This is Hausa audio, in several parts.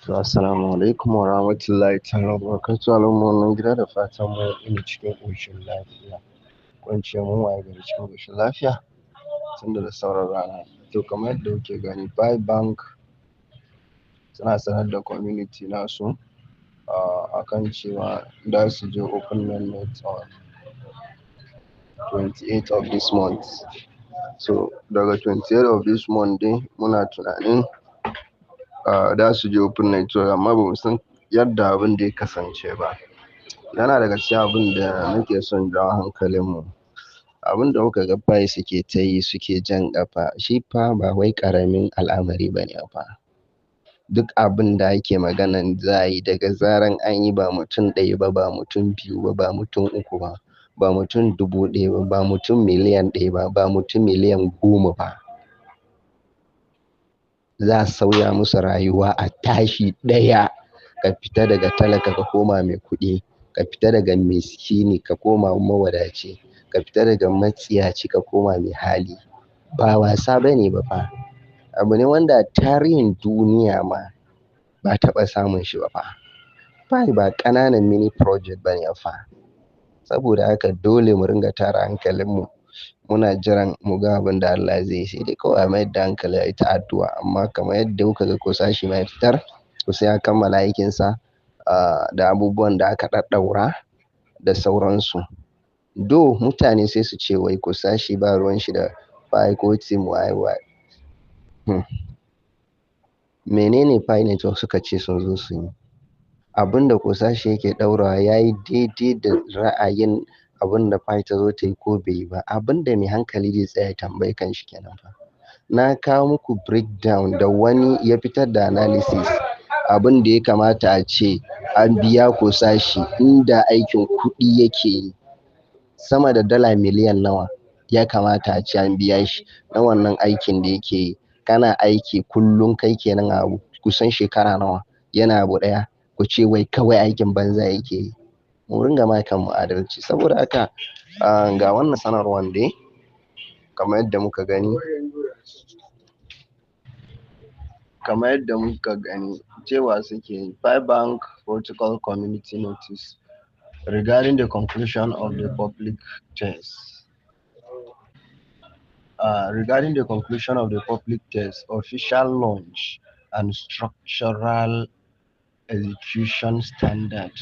Assalamu alaikum wa rahmatullahi ta'ala wa barakatuhu. Al'umma wannan gida da fatan mu ina cikin ƙoshin lafiya. Ko in ce mun waye gari cikin ƙoshin lafiya tunda da sauran rana. To kamar yadda kuke gani Pi Bank suna sanar da community nasu akan cewa za su je open mainnet on 28th of this month. So daga 28th of this month dai muna tunanin za su je open network amma ba mu san yadda abin da ya kasance ba. Yana daga cikin abin da nake son jawo hankalinmu. Abin da muka ga Pi suke ta yi suke jan ƙafa shi fa ba wai ƙaramin al'amari ba ne fa. Duk abin da ake maganan za a yi daga zaran an yi ba mutum ɗaya ba, ba mutum biyu ba, ba mutum uku ba, ba mutum 1000 ba, ba mutum miliyan 1 ba, ba mutum miliyan 10 ba. Za a sauya musu rayuwa a tashi ɗaya. Ka fita daga talaka ka koma mai kuɗi, ka fita daga miskini ka koma mawadaci, ka fita daga matsiyaci ka koma mai hali. Ba wasa ba ne ba fa. Abu ne wanda a tarihin duniya ma ba a taɓa samun shi ba fa. Pi ba ƙananan mini project ba ne fa. Saboda haka dole mu ringa tara hankalinmu. Muna jiran mu ga abin da Allah zai yi, sai dai kawai a mayar da hankali a yi ta addu'a. Amma kamar yadda kuka ga Kosashi ma ya fitar, kusan ya kammala aikinsa da abubuwan da aka ɗaɗɗaura da sauransu. Do mutane sai su ce wai Kosashi ba ruwan shi da Pi ko team waye. Menene Pi Network suka ce sun zo su yi? Abin da Kosashi yake ɗaurawa ya yi daidai da ra'ayin abin da Pi ta zo ta yi ko bai yi ba. Abin da mai hankali zai tsaya tambayi kanshi kenan fa. Na kawo muku breakdown da wani ya fitar da analysis abin da ya kamata a ce an biya Kosashi inda aikin kuɗi yake yi. Sama da dala miliyan nawa ya kamata a ce an biya shi na wannan aikin da yake yi. Kana aiki kullum kai kenan a kusan shekara nawa yana abu ɗaya. Ku ce wai kawai aikin banza yake yi. Mu ringa ma kanmu adalci. Saboda haka ga wannan sanarwar dai kamar yadda muka gani cewa suke yi Pi Bank Protocol Community Notice regarding the conclusion of the public test. Regarding the conclusion of the public test, official launch and structural execution standard.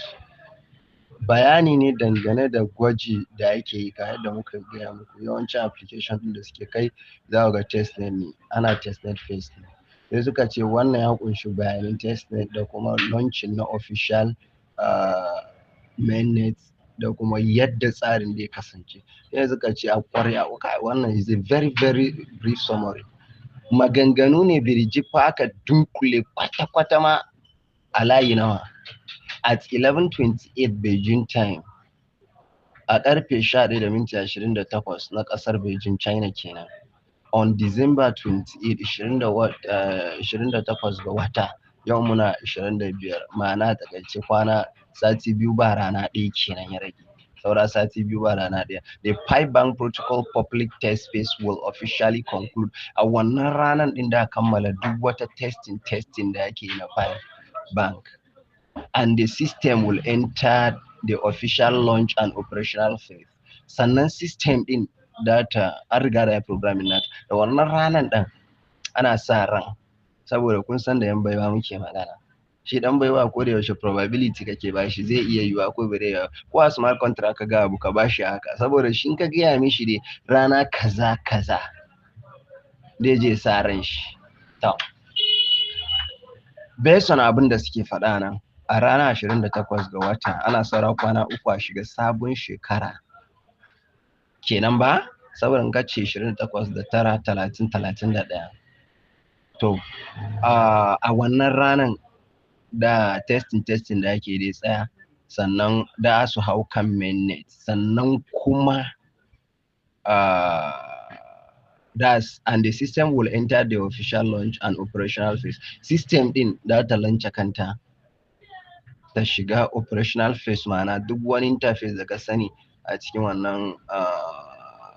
Bayani ne dangane da gwaji da ake yi ga yadda muka gaya muku yawancin application ɗin da suke kai za ku ga testnet ne, ana testnet phase ne. Sai suka ce wannan ya ƙunshi bayanan testnet da kuma launching na official mainnet da kuma yadda tsarin zai kasance. Sai suka ce a ƙwarya wannan is a very brief summary. Maganganu ne birjik fa aka dunkule kwata-kwata ma a layi nawa. At 11:28 Beijing time a ƙarfe 11:28 na ƙasar Beijing China kenan. On December 28 ga wata yau muna 25 ma'ana takaice kwana sati biyu ba rana ɗaya kenan ya rage. Saura sati biyu ba rana ɗaya. The Pi Bank Protocol Public Test Phase will officially conclude. A wannan ranar ɗin da kammala duk wata testing da ake yi na Pi Bank. And the system will enter the official launch and operational phase. Sannan system ɗin data an riga da ya programming nata. Da wannan ranar ɗin ana sa ran saboda kun san da yan baiwa muke magana. Shi dan baiwa ko da yaushe probability kake bashi zai iya yiwa ko bai yiwa. Ko a smart contract ka ga abu ka bashi haka saboda shi in ka gaya mishi dai rana kaza zai je sa ran shi. To based on abin da suke faɗa nan a ranar 28 ga wata ana saura kwana 3 a shiga sabon shekara kenan ba saboda in ka ce 28 da 9 30 31. To a wannan ranar da testing da ake dai tsaya sannan da su hau kan mainnet sannan kuma and the system will enter the official launch and operational phase. System din da ta launch kanta ta shiga operational phase ma'ana duk wani interface da ka sani a cikin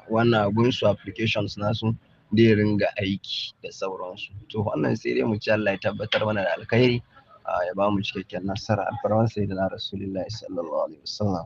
wannan abun su applications nasu zai ringa aiki da sauransu. To wannan sai dai mu ci Allah ya tabbatar mana da alkhairi. ya ba mu cikakken nasara alfarman sayyidina rasulullahi sallallahu alaihi wasallam.